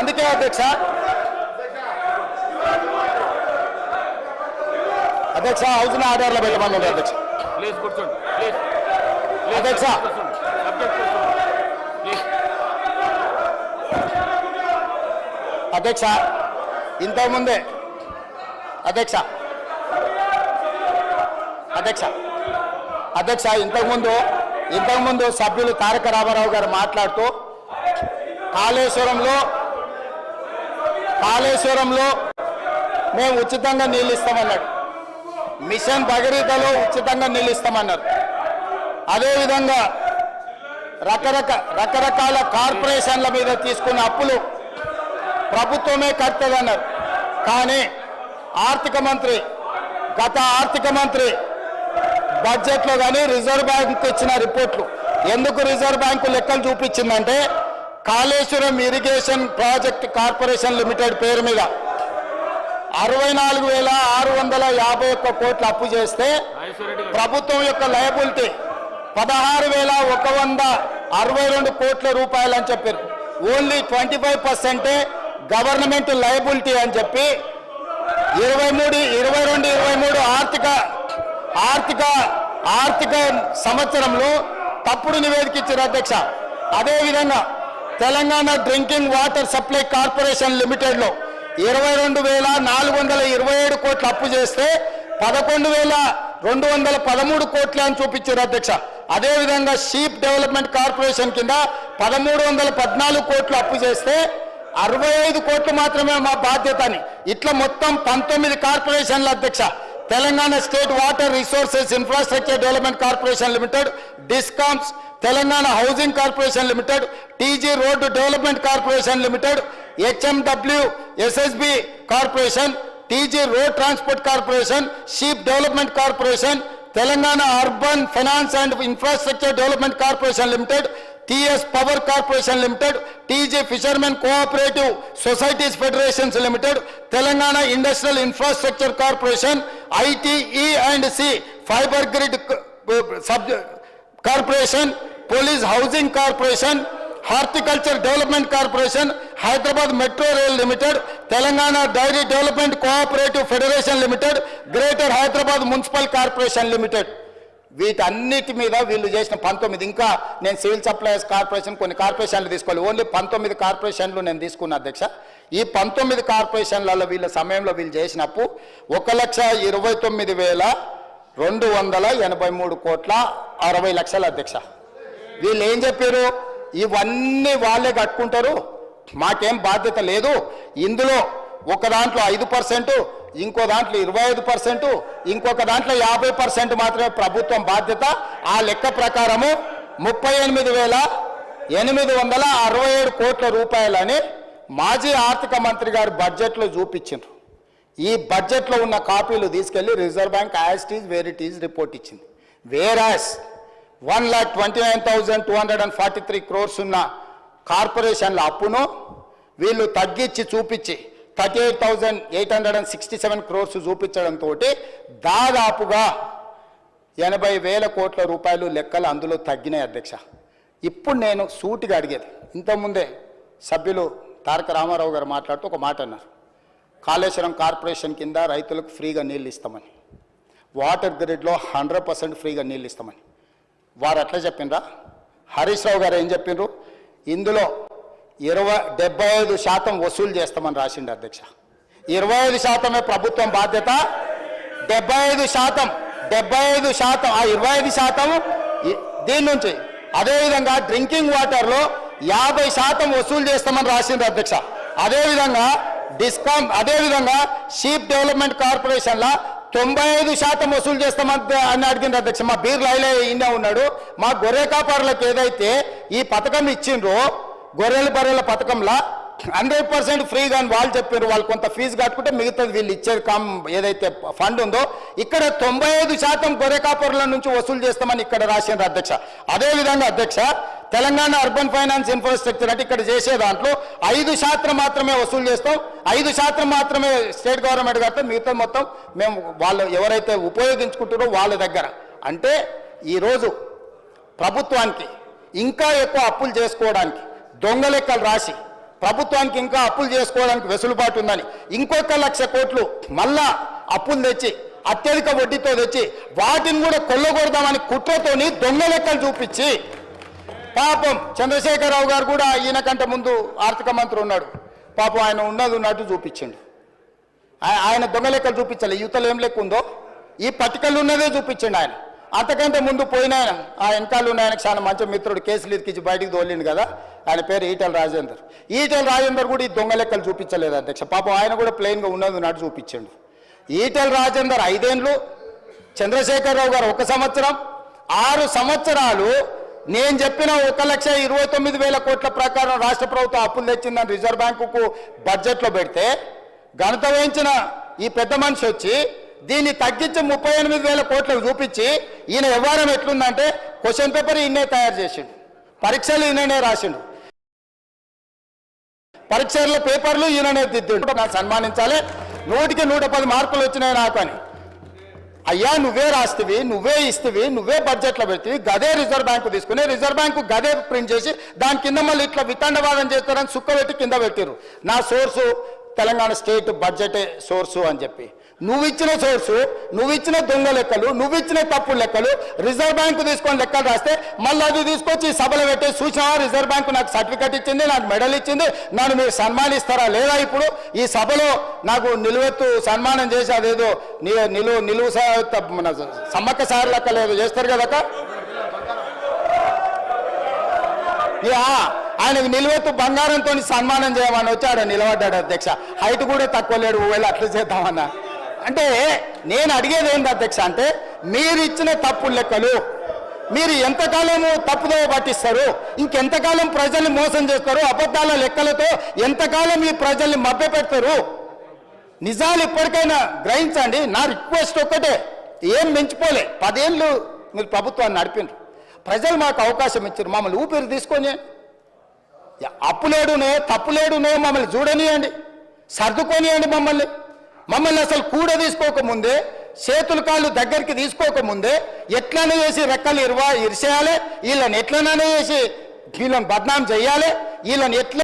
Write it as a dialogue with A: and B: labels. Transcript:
A: అందుకే అధ్యక్ష హౌస్ ఆర్డర్లో పెట్టమని అధ్యక్ష.
B: ప్లీజ్ కూర్చోండి. ప్లీజ్
A: అధ్యక్ష అధ్యక్ష ఇంతకుముందే అధ్యక్ష అధ్యక్ష అధ్యక్ష ఇంతకుముందు సభ్యులు తారక రామారావు గారు మాట్లాడుతూ కాళేశ్వరంలో మేము ఉచితంగా నీళ్ళు ఇస్తామన్నాడు. మిషన్ భగీరథలో ఉచితంగా నీళ్ళు ఇస్తామన్నారు. అదేవిధంగా రకరకాల కార్పొరేషన్ల మీద తీసుకున్న అప్పులు ప్రభుత్వమే కడుతుందన్నారు. కానీ గత ఆర్థిక మంత్రి బడ్జెట్లో కానీ రిజర్వ్ బ్యాంక్ ఇచ్చిన రిపోర్ట్లు ఎందుకు రిజర్వ్ బ్యాంకు లెక్కలు చూపించిందంటే Kaleshwaram irrigation project corporation limited పేరు మీద 64,651 కోట్లు అప్పు చేస్తే ప్రభుత్వం యొక్క లయబిలిటీ 16,162 కోట్ల రూపాయలు అని చెప్పారు. ఓన్లీ 25% గవర్నమెంట్ లయబిలిటీ అని చెప్పి 22-23 ఆర్థిక సంవత్సరంలో తప్పుడు నివేదిక ఇచ్చారు అధ్యక్ష. అదేవిధంగా Telangana drinking water supply corporation లిమిటెడ్లో 22,427 కోట్లు అప్పు చేస్తే 11,213 కోట్లు అని చూపించారు అధ్యక్ష. అదేవిధంగా షీప్ డెవలప్మెంట్ కార్పొరేషన్ కింద 1,314 కోట్లు అప్పు చేస్తే 65 కోట్లు మాత్రమే మా బాధ్యత అని ఇట్లా మొత్తం 19 కార్పొరేషన్ల అధ్యక్ష. Telangana state water resources infrastructure development corporation limited, discoms, Telangana housing corporation limited, TG road development corporation limited, HMW SSB corporation, TG road transport corporation, sheep development corporation, Telangana urban finance and infrastructure development corporation limited, TS power corporation limited, TG fishermen cooperative societies federations limited, Telangana industrial infrastructure corporation, ITE&C fibre grid corporation, police housing corporation, horticulture development corporation, Hyderabad metro rail limited, Telangana dairy development cooperative federation limited, greater Hyderabad municipal corporation limited. వీటన్నిటి మీద వీళ్ళు చేసిన 19 ఇంకా నేను civil supplies corporation కొన్ని కార్పొరేషన్లు తీసుకోవాలి. Only 19 కార్పొరేషన్లు నేను తీసుకున్నా అధ్యక్ష. ఈ 19 కార్పొరేషన్లలో వీళ్ళ సమయంలో వీళ్ళు చేసినప్పు 1,29,283 కోట్ల 60 లక్షల అధ్యక్ష. వీళ్ళు ఏం చెప్పారు? ఇవన్నీ వాళ్ళే కట్టుకుంటారు, మాకేం బాధ్యత లేదు. ఇందులో ఒక దాంట్లో 5%, ఇంకో దాంట్లో 25%, ఇంకొక దాంట్లో 50% మాత్రమే ప్రభుత్వం బాధ్యత. ఆ లెక్క ప్రకారము 38,867 కోట్ల రూపాయలని మాజీ ఆర్థిక మంత్రి గారు బడ్జెట్లో చూపించారు. ఈ బడ్జెట్లో ఉన్న కాపీలు తీసుకెళ్లి reserve bank as it is where it is report ఇచ్చింది. వేరాస్ 1,29,243 crores ఉన్న కార్పొరేషన్ల అప్పును వీళ్ళు తగ్గించి చూపించి 38,867 crores చూపించడంతో దాదాపుగా 80,000 కోట్ల రూపాయలు లెక్కలు అందులో తగ్గినాయి అధ్యక్ష. ఇప్పుడు నేను సూటిగా అడిగేది, ఇంతకుముందే సభ్యులు తారక రామారావు గారు మాట్లాడుతూ ఒక మాట అన్నారు, కాళేశ్వరం కార్పొరేషన్ కింద రైతులకు ఫ్రీగా నీళ్ళు ఇస్తామని, వాటర్ గ్రిడ్లో 100% ఫ్రీగా నీళ్ళు ఇస్తామని. వారు అట్లా చెప్పిండ్రా? హరీష్ రావు గారు ఏం చెప్పిండ్రు? ఇందులో 75% వసూలు చేస్తామని రాసిండు అధ్యక్ష. 25% ప్రభుత్వం బాధ్యత, 75% ఆ 25% దీని నుంచి. అదేవిధంగా డ్రింకింగ్ వాటర్లో 50% వసూలు చేస్తామని రాసిండు అధ్యక్ష. అదేవిధంగా అదేవిధంగా షీప్ డెవలప్మెంట్ కార్పొరేషన్లో 95% వసూలు చేస్తామని అడిగింది అధ్యక్ష. మా బీర్లు అయినా ఉన్నాడు. మా గొర్రె కాపరులకు ఏదైతే ఈ పథకం ఇచ్చిండ్రో గొర్రెల బర్రెల పథకంలో 100% ఫ్రీగా అని వాళ్ళు చెప్పారు. వాళ్ళు కొంత ఫీజు కట్టుకుంటే మిగతాది వీళ్ళు ఇచ్చేది ఏదైతే ఫండ్ ఉందో ఇక్కడ 95% గొర్రె కాపరుల నుంచి వసూలు చేస్తామని ఇక్కడ రాసిండ్రు అధ్యక్ష. అదేవిధంగా అధ్యక్ష తెలంగాణ అర్బన్ ఫైనాన్స్ ఇన్ఫ్రాస్ట్రక్చర్ అంటే ఇక్కడ చేసే దాంట్లో 5% మాత్రమే వసూలు చేస్తాం, 5% మాత్రమే స్టేట్ గవర్నమెంట్ కడతాం, మిగతా మొత్తం మేము వాళ్ళు ఎవరైతే ఉపయోగించుకుంటారో వాళ్ళ దగ్గర. అంటే ఈరోజు ప్రభుత్వానికి ఇంకా ఎక్కువ అప్పులు చేసుకోవడానికి దొంగ లెక్కలు రాసి ప్రభుత్వానికి ఇంకా అప్పులు చేసుకోవడానికి వెసులుబాటు ఉందని ఇంకొక 1,00,000 కోట్లు మళ్ళా అప్పులు తెచ్చి అత్యధిక వడ్డీతో తెచ్చి వాటిని కూడా కొల్లగొడదామని కుట్రతోని దొంగ లెక్కలు చూపించి పాపం చంద్రశేఖరరావు గారు కూడా ఈయన కంటే ముందు ఆర్థిక మంత్రి ఉన్నాడు, పాపం ఆయన ఉన్నది ఉన్నట్టు చూపించండి. ఆయన దొంగ లెక్కలు చూపించాలి. యువతలు ఏం లెక్క ఉందో ఈ పట్టికలు ఉన్నదే చూపించండి. ఆయన అంతకంటే ముందు పోయిన ఆయన ఆ వెనకాల ఉన్న ఆయనకు చాలా మంచి మిత్రుడు కేసులు ఇచ్చి బయటికి తోలిండు కదా, ఆయన పేరు ఈటెల రాజేందర్. ఈటెల రాజేందర్ కూడా ఈ దొంగ లెక్కలు చూపించలేదు అధ్యక్ష. పాపం ఆయన కూడా ప్లెయిన్గా ఉన్నది ఉన్నట్టు చూపించండి. ఈటెల రాజేందర్ 5 ఏళ్ళు, చంద్రశేఖరరావు గారు 1 సంవత్సరం, 6 సంవత్సరాలు నేను చెప్పిన 1,29,000 కోట్ల ప్రకారం రాష్ట్ర ప్రభుత్వం అప్పులు తెచ్చిందని రిజర్వ్ బ్యాంకుకు బడ్జెట్లో పెడితే ఘనత వహించిన ఈ పెద్ద మనిషి వచ్చి దీన్ని తగ్గించి 38,000 కోట్లకు చూపించి ఈయన వ్యవహారం ఎట్లుందంటే క్వశ్చన్ పేపర్ ఈయనే తయారు చేసిండు, పరీక్షలు ఈయననే రాసిండు, పరీక్షల పేపర్లు ఈయననే దిద్దిండు. నాకు సన్మానించాలి. 100కి 110 మార్కులు వచ్చినాయి నాకు అని. అయ్యా నువ్వే రాస్తేవి, నువ్వే ఇస్తేవి, నువ్వే బడ్జెట్లో పెడితే గదే రిజర్వ్ బ్యాంకు తీసుకుని రిజర్వ్ బ్యాంకు గదే ప్రింట్ చేసి దాని కింద మళ్ళీ ఇట్లా వితండవాదం చేస్తారని సుక్క పెట్టి కింద పెట్టారు. నా సోర్సు తెలంగాణ స్టేట్ బడ్జెటే సోర్సు అని చెప్పి నువ్వు ఇచ్చిన సోర్సు, నువ్వు ఇచ్చిన దొంగ లెక్కలు, నువ్వు ఇచ్చిన తప్పుడు లెక్కలు రిజర్వ్ బ్యాంకు తీసుకొని లెక్కలు రాస్తే మళ్ళీ అది తీసుకొచ్చి సభలో పెట్టే సూచన రిజర్వ్ బ్యాంకు నాకు సర్టిఫికెట్ ఇచ్చింది, నాకు మెడల్ ఇచ్చింది, నన్ను మీరు సన్మానిస్తారా లేదా? ఇప్పుడు ఈ సభలో నాకు నిలువెత్తు సన్మానం చేసి అదేదో నిలువు మన సమ్మక్క సార్ లెక్క లేదు చేస్తారు కదక్క. ఆయనకు నిలువెత్తు బంగారంతో సన్మానం చేయమని వచ్చాడు, నిలబడ్డాడు అధ్యక్ష. హైట్ కూడా తక్కువ లేడు, ఒకవేళ అట్లా చేద్దామన్నా. అంటే నేను అడిగేది ఏంటి అధ్యక్ష అంటే మీరు ఇచ్చిన తప్పుడు లెక్కలు మీరు ఎంతకాలము తప్పుదో పట్టిస్తారు, ఇంకెంతకాలం ప్రజల్ని మోసం చేస్తారు, అబద్ధాల లెక్కలతో ఎంతకాలం ఈ ప్రజల్ని మభ్యపెడతారు? నిజాలు ఇప్పటికైనా గ్రహించండి. నా రిక్వెస్ట్ ఒక్కటే, ఏం మించిపోలే, 10 ఏళ్ళు మీరు ప్రభుత్వాన్ని నడిపినారు, ప్రజలు మాకు అవకాశం ఇచ్చారు, మమ్మల్ని ఊపిరి తీసుకొని అప్పులేడునే తప్పులేడునే మమ్మల్ని చూడనియండి, సర్దుకొనియండి మమ్మల్ని అసలు కూడ తీసుకోకముందే, చేతులు కాళ్ళు దగ్గరికి తీసుకోకముందే ఎట్లనే చేసి రెక్కలు ఇరిసేయాలి, వీళ్ళని ఎట్లనే చేసి వీళ్ళని బద్నాం చేయాలి, వీళ్ళని ఎట్లా